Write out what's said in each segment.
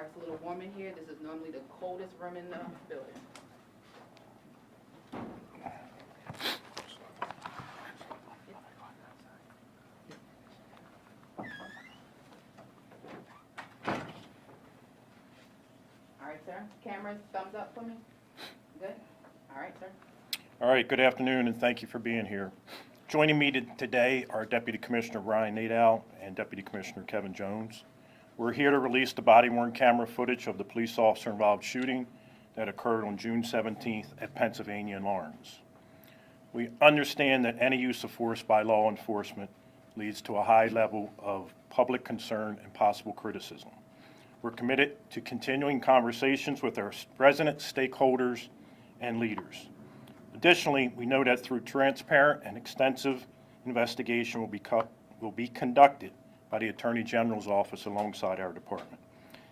Sorry, it's a little warm in here. This is normally the coldest room in the building. All right, sir. Cameras, thumbs up for me. Good. All right, sir. All right, good afternoon, and thank you for being here. Joining me today are Deputy Commissioner Brian Nadeau and Deputy Commissioner Kevin Jones. We're here to release the body-worn camera footage of the police officer-involved shooting that occurred on June 17th at Pennsylvania and Lawrence. We understand that any use of force by law enforcement leads to a high level of public concern and possible criticism. We're committed to continuing conversations with our residents, stakeholders, and leaders. Additionally, we know that through transparent and extensive investigation will be conducted by the Attorney General's office alongside our department.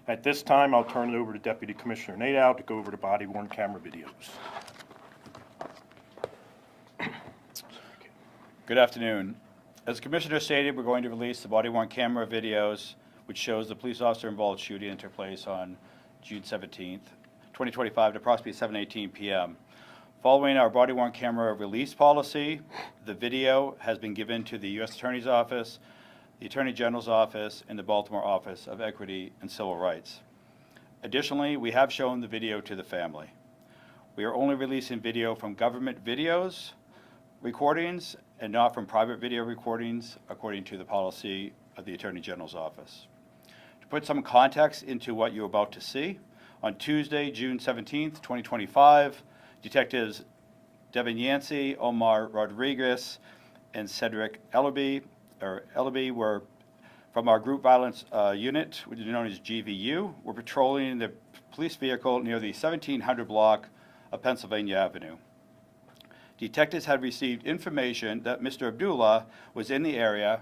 At this time, I'll turn it over to Deputy Commissioner Nadeau to go over the body-worn camera videos. Good afternoon. As the Commissioner stated, we're going to release the body-worn camera videos which shows the police officer-involved shooting that took place on June 17th, 2025 at approximately 7:18 p.m. Following our body-worn camera release policy, the video has been given to the U.S. Attorney's Office, the Attorney General's Office, and the Baltimore Office of Equity and Civil Rights. Additionally, we have shown the video to the family. We are only releasing video from government videos, recordings, and not from private video recordings, according to the policy of the Attorney General's Office. To put some context into what you're about to see, on Tuesday, June 17th, 2025, Detectives Devin Yancey, Omar Rodriguez, and Cedric Ellaby were from our group violence unit, which is known as GVU, were patrolling the police vehicle near the 1700 block of Pennsylvania Avenue. Detectives had received information that Mr. Abdullah was in the area,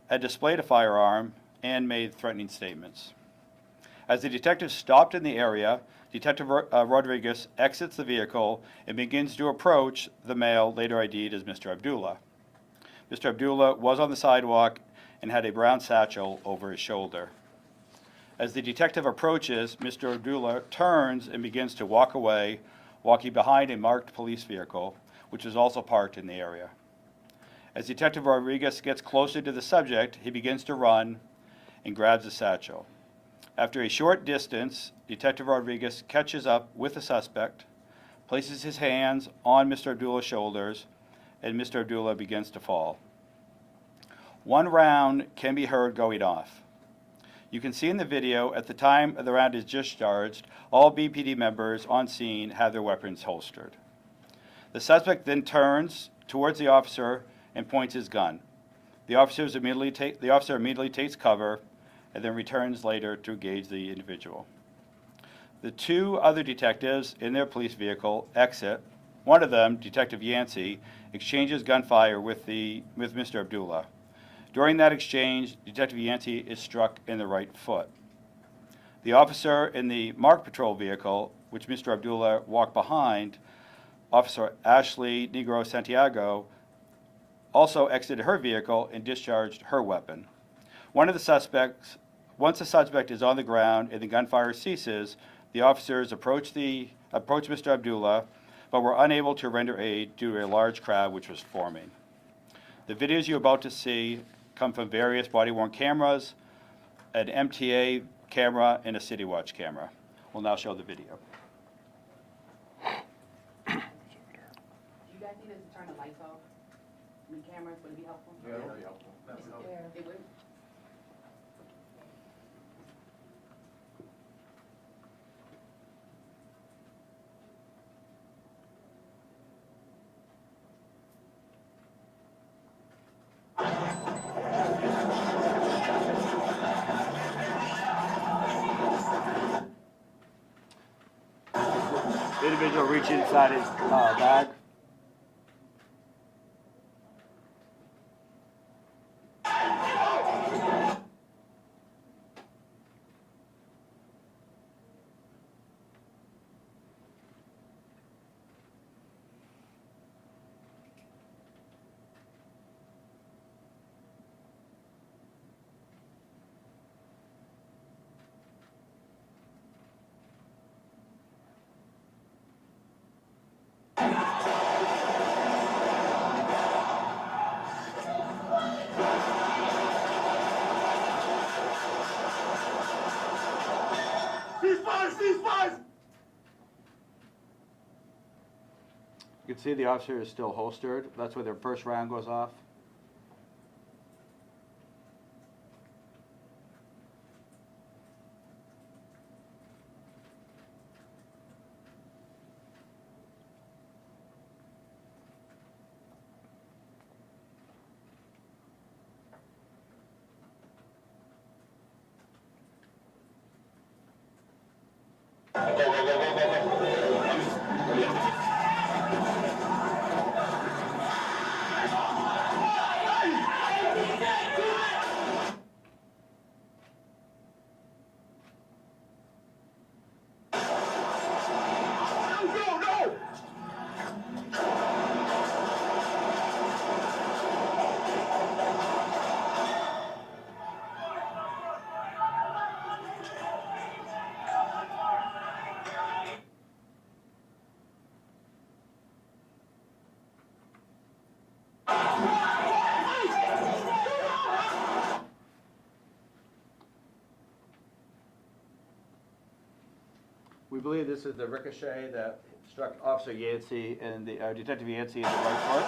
had displayed a firearm, and made threatening statements. As the detectives stopped in the area, Detective Rodriguez exits the vehicle and begins to approach the male later ID'd as Mr. Abdullah. Mr. Abdullah was on the sidewalk and had a brown satchel over his shoulder. As the detective approaches, Mr. Abdullah turns and begins to walk away, walking behind a marked police vehicle, which was also parked in the area. As Detective Rodriguez gets closer to the subject, he begins to run and grabs the satchel. After a short distance, Detective Rodriguez catches up with the suspect, places his hands on Mr. Abdullah's shoulders, and Mr. Abdullah begins to fall. One round can be heard going off. You can see in the video, at the time the round is discharged, all BPD members on scene have their weapons holstered. The suspect then turns towards the officer and points his gun. The officer immediately takes cover and then returns later to engage the individual. The two other detectives in their police vehicle exit. One of them, Detective Yancey, exchanges gunfire with Mr. Abdullah. During that exchange, Detective Yancey is struck in the right foot. The officer in the marked patrol vehicle, which Mr. Abdullah walked behind, Officer Ashley Negro Santiago, also exited her vehicle and discharged her weapon. Once the suspect is on the ground and the gunfire ceases, the officers approach Mr. Abdullah, but were unable to render aid due to a large crowd which was forming. The videos you're about to see come from various body-worn cameras, an MTA camera, and a City Watch camera. We'll now show the video. Do you guys need us to turn the lights off? The cameras, would it be helpful? Yeah, that would be helpful. It would? The individual reaches inside his bag. You can see the officer is still holstered. That's where their first round goes off. We believe this is the ricochet that struck Officer Yancey and the Detective Yancey in the right foot.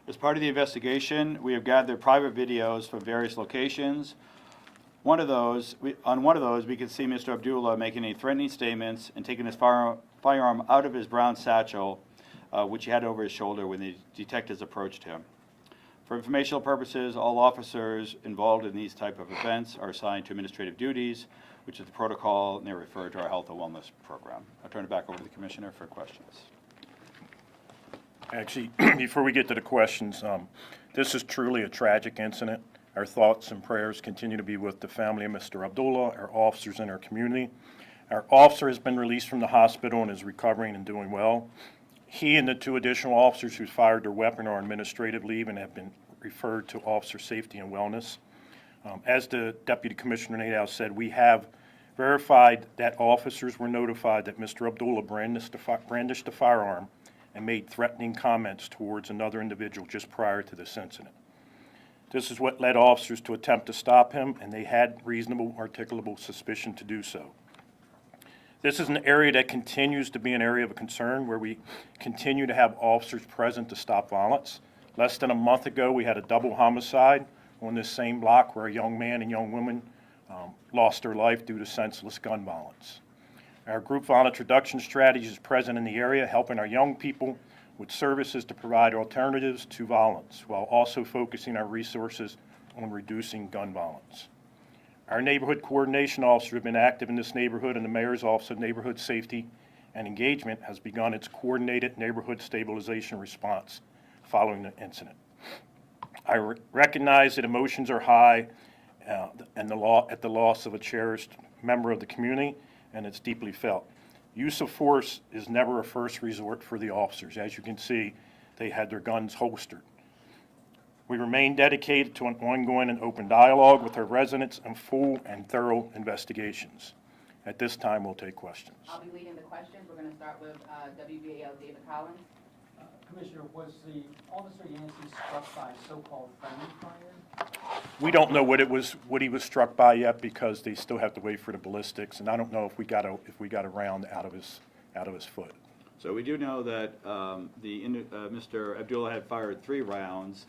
As part of the investigation, we have gathered private videos from various locations. On one of those, we can see Mr. Abdullah making any threatening statements and taking his firearm out of his brown satchel, which he had over his shoulder when the detectives approached him. For informational purposes, all officers involved in these type of events are assigned to administrative duties, which is the protocol, and they're referred to our health and wellness program. I'll turn it back over to the Commissioner for questions. Actually, before we get to the questions, this is truly a tragic incident. Our thoughts and prayers continue to be with the family of Mr. Abdullah, our officers, and our community. Our officer has been released from the hospital and is recovering and doing well. He and the 2 additional officers who fired their weapon are on administrative leave and have been referred to Officer Safety and Wellness. As the Deputy Commissioner Nadeau said, we have verified that officers were notified that Mr. Abdullah brandished a firearm and made threatening comments towards another individual just prior to this incident. This is what led officers to attempt to stop him, and they had reasonable articulable suspicion to do so. This is an area that continues to be an area of concern where we continue to have officers present to stop violence. Less than a month ago, we had a double homicide on this same block where a young man and young woman lost their life due to senseless gun violence. Our group violence reduction strategy is present in the area, helping our young people with services to provide alternatives to violence, while also focusing our resources on reducing gun violence. Our neighborhood coordination officer has been active in this neighborhood, and the Mayor's Office of Neighborhood Safety and Engagement has begun its coordinated neighborhood stabilization response following the incident. I recognize that emotions are high at the loss of a cherished member of the community, and it's deeply felt. Use of force is never a first resort for the officers. As you can see, they had their guns holstered. We remain dedicated to an ongoing and open dialogue with our residents and full and thorough investigations. At this time, we'll take questions. I'll be leading the questions. We're going to start with WBAL David Collins. Commissioner, was the Officer Yancey struck by so-called friendly fire? We don't know what he was struck by yet because they still have to wait for the ballistics, and I don't know if we got a round out of his foot. So we do know that Mr. Abdullah had fired 3 rounds.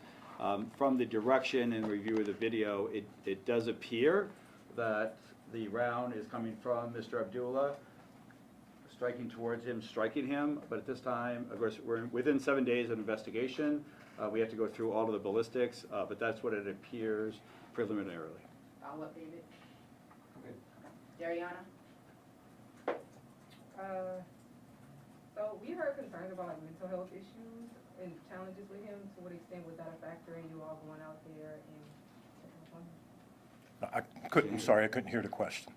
From the direction and review of the video, it does appear that the round is coming from Mr. Abdullah, striking towards him, striking him. But at this time, of course, we're within 7 days of investigation. We have to go through all of the ballistics, but that's what it appears preliminarily. Follow up, David. Okay. Dariana. So we heard concerns about like mental health issues and challenges with him. To what extent was that a factor in you all going out there and Sorry, I couldn't hear the question.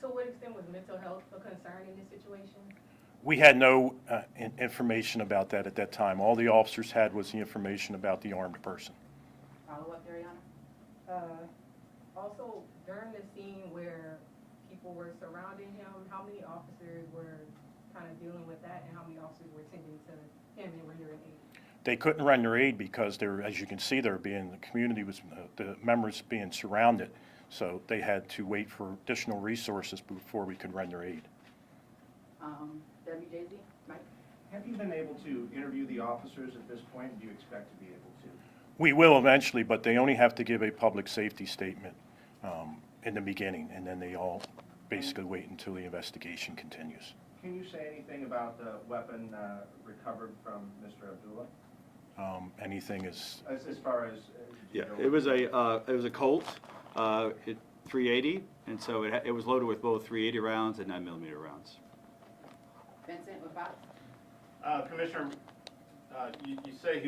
to what extent was mental health a concern in this situation? We had no information about that at that time. All the officers had was the information about the armed person. Follow up, Dariana. Also, during the scene where people were surrounding him, how many officers were kind of dealing with that, and how many officers were tending to him and rendering aid? They couldn't render aid because as you can see, the community was, the members being surrounded. So they had to wait for additional resources before we could render aid. WJZ, Mike. Have you been able to interview the officers at this point? Do you expect to be able to? We will eventually, but they only have to give a public safety statement in the beginning, and then they all basically wait until the investigation continues. Can you say anything about the weapon recovered from Mr. Abdullah? Anything is, As far as Yeah, it was a Colt 380, and so it was loaded with both 380 rounds and 9mm rounds. Vincent with Fox. Commissioner, you say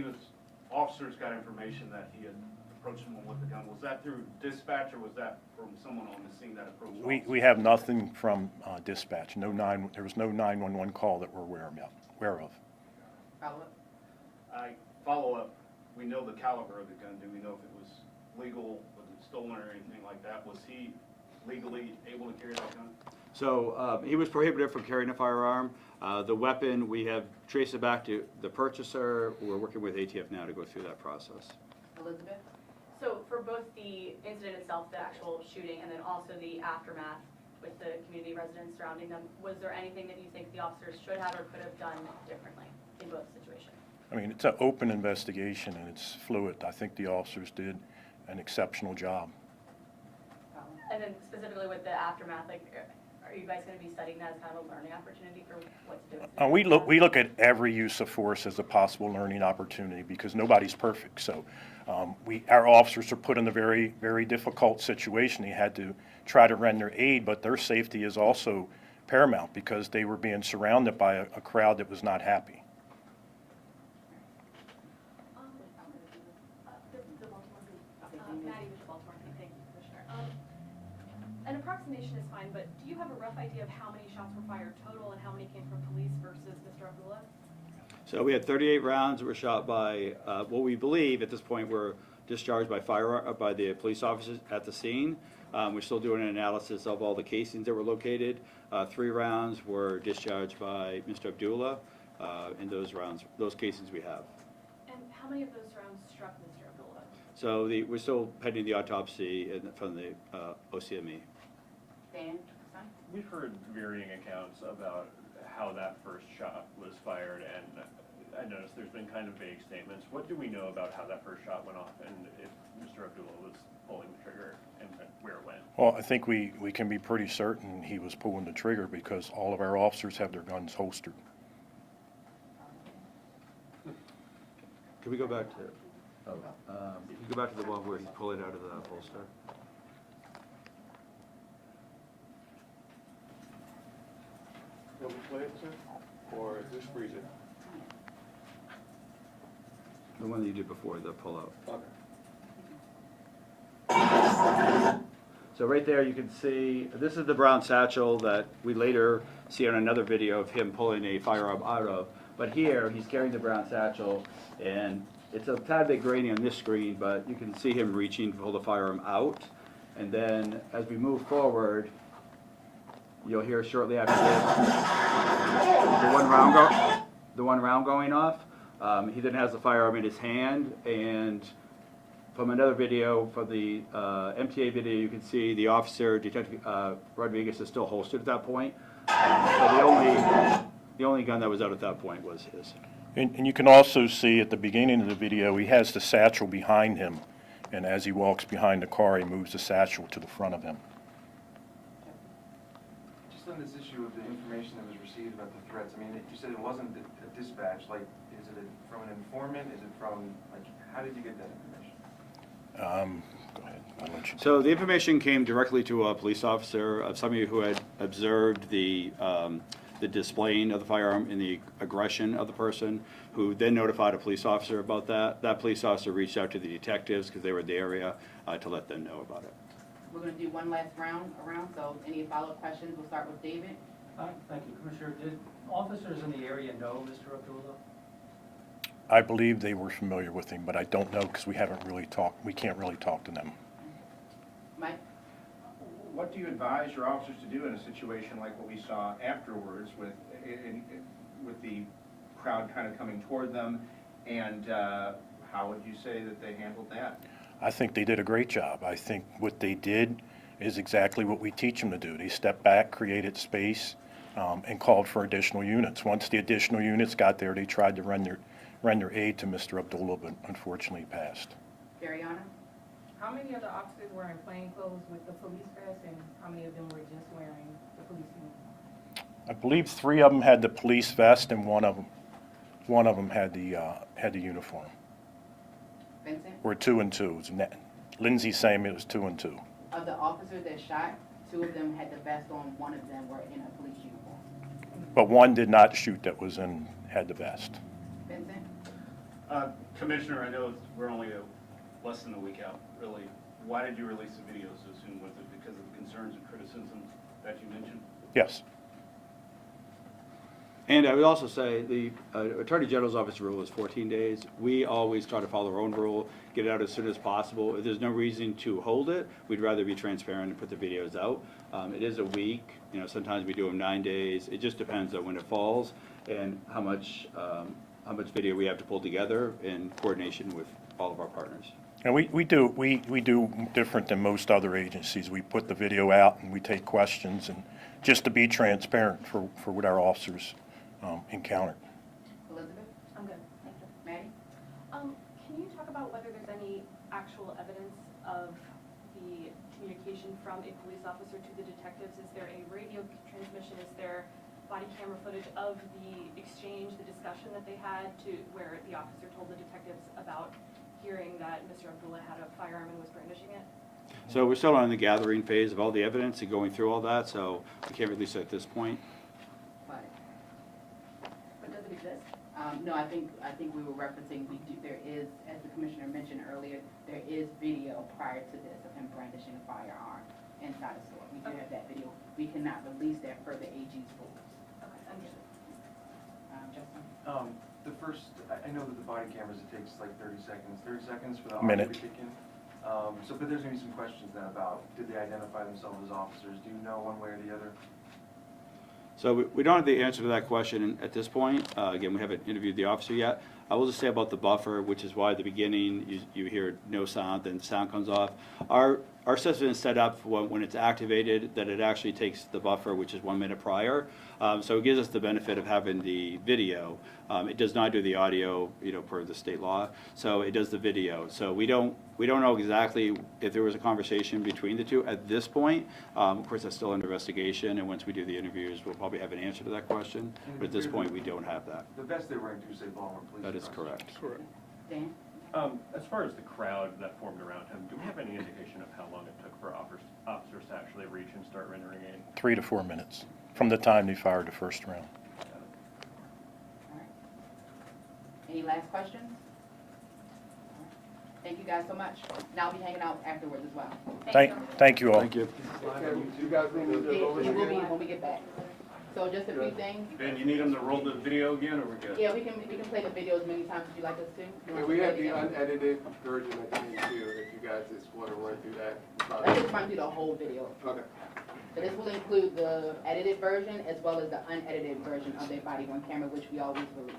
officers got information that he had approached someone with a gun. Was that through dispatch, or was that from someone on the scene that approached officers? we have nothing from dispatch. There was no 911 call that we're aware of. Follow up. Follow up, we know the caliber of the gun. Do we know if it was legal, was it stolen or anything like that? Was he legally able to carry that gun? So he was prohibited from carrying a firearm. The weapon, we have traced it back to the purchaser. We're working with ATF now to go through that process. Elizabeth. So for both the incident itself, the actual shooting, and then also the aftermath with the community residents surrounding them, was there anything that you think the officers should have or could have done differently in both situations? I mean, it's an open investigation and it's fluid. I think the officers did an exceptional job. And then specifically with the aftermath, like, are you guys going to be studying that as kind of a learning opportunity for what to do? We look at every use of force as a possible learning opportunity because nobody's perfect. So our officers are put in a very, very difficult situation. They had to try to render aid, but their safety is also paramount because they were being surrounded by a crowd that was not happy. Maddie with Baltimore. Thank you, Commissioner. An approximation is fine. fine, but do you have a rough idea of how many shots were fired total and how many came from police versus Mr. Abdullah? So we had 38 rounds that were shot by, what we believe at this point were discharged by by the police officers at the scene. We're still doing an analysis of all the casings that were located. 3 rounds were discharged by Mr. Abdullah. In those casings we have. And how many of those rounds struck Mr. Abdullah? So we're still pending the autopsy from the OCME. Dan, son? We've heard varying accounts about how that first shot was fired, and I noticed there's been kind of vague statements. What do we know about how that first shot went off, and if Mr. Abdullah was pulling the trigger, and where it went? Well, I think we can be pretty certain he was pulling the trigger because all of our officers have their guns holstered. Can we go back to, can you go back to the one where he pulled it out of the holster? Will we play it, sir? Or just freeze it? The one that you did before, the pull-out. Okay. So right there, you can see, this is the brown satchel that we later see on another video of him pulling a firearm out of. But here, he's carrying the brown satchel, and it's a tad bit grainy on this screen, but you can see him reaching to pull the firearm out. And then, as we move forward, you'll hear shortly after this, the one round going off. He then has the firearm in his hand, and from another video, from the MTA video, you can see the officer, Detective Rodriguez, is still holstered at that point. So the only gun that was out at that point was his. And you can also see at the beginning of the video, he has the satchel behind him, and as he walks behind the car, he moves the satchel to the front of him. Just on this issue of the information that was received about the threats, I mean, you said it wasn't a dispatch, like, is it from an informant, is it from, like, how did you get that information? Go ahead, I'll let you. So the information came directly to a police officer, of somebody who had observed the displaying of the firearm and the aggression of the person, who then notified a police officer about that. That police officer reached out to the detectives, because they were in the area, to let them know about it. We're gonna do one last round around, so any follow-up questions, we'll start with David. Thank you, Commissioner. Did officers in the area know Mr. Abdullah? I believe they were familiar with him, but I don't know because we can't really talk to them. Mike? What do you advise your officers to do in a situation like what we saw afterwards with the crowd kind of coming toward them, and how would you say that they handled that? I think they did a great job. I think what they did is exactly what we teach them to do. They stepped back, created space, and called for additional units. Once the additional units got there, they tried to render aid to Mr. Abdullah, but unfortunately passed. Ariana? How many of the officers were in plain clothes with the police vest, and how many of them were just wearing the police uniform? I believe 3 of them had the police vest, and one of them had the uniform. Vincent? Or 2 and 2. Lindsay's saying it was 2 and 2. Of the officers that shot, 2 of them had the vest on, 1 of them were in a police uniform. But 1 did not shoot that had the vest. Vincent? Commissioner, I know we're only less than a week out, really. Why did you release the video so soon? Was it because of the concerns and criticisms that you mentioned? Yes. And I would also say the Attorney General's office rule is 14 days. We always try to follow our own rule, get it out as soon as possible. If there's no reason to hold it, we'd rather be transparent and put the videos out. It is a week. You know, sometimes we do them 9 days. It just depends on when it falls and how much video we have to pull together in coordination with all of our partners. And we do different than most other agencies. We put the video out and we take questions, and just to be transparent for what our officers encountered. Elizabeth? I'm good, thank you. Maddie? Can you talk about whether there's any actual evidence of the communication from a police officer to the detectives? Is there a radio transmission? Is there body camera footage of the exchange, the discussion that they had, to where the officer told the detectives about hearing that Mr. Abdullah had a firearm and was brandishing it? So we're still on the gathering phase of all the evidence and going through all that, so we can't release it at this point. But But does it exist? no, I think we were referencing, there is, as the commissioner mentioned earlier, there is video prior to this of him brandishing a firearm inside a store. We do have that video we cannot release that per the AG's rules. Okay, understood. Justin? The first, I know that the body cameras, it takes like 30 seconds for the Minute. audio to kick in. But there's gonna be some questions then about, did they identify themselves as officers? Do you know one way or the other? So we don't have the answer to that question at this point. Again, we haven't interviewed the officer yet. I will just say about the buffer, which is why at the beginning you hear no sound, then sound comes off. Our system is set up when it's activated that it actually takes the buffer, which is 1 minute prior. So it gives us the benefit of having the video. It does not do the audio, per the state law. So it does the video. So we don't know exactly if there was a conversation between the two at this point. Of course, that's still under investigation, and once we do the interviews, we'll probably have an answer to that question. But at this point, we don't have that. The vest they were wearing do say Baltimore Police. That is correct. Dan? As far as the crowd that formed around him, do we have any indication of how long it took for officers to actually reach and start rendering aid? 3 to 4 minutes from the time they fired the first round. All right. Any last questions? All right. Thank you guys so much. And I'll be hanging out afterwards as well. Thank you all. Thank you. You guys need me to It roll it it will be again? when we get back. So just a few things. Ben, you need them to roll the video again, or we're good? Yeah, we can play the video as many times as you like us to. You I want mean, we to have play the it again? unedited version at the end too, if you guys just want to run through that. Let's just run through the whole video. Okay. So this will include the edited version as well as the unedited version of their body-worn camera, which we always release.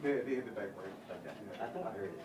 They hit the back brake. I thought I heard it.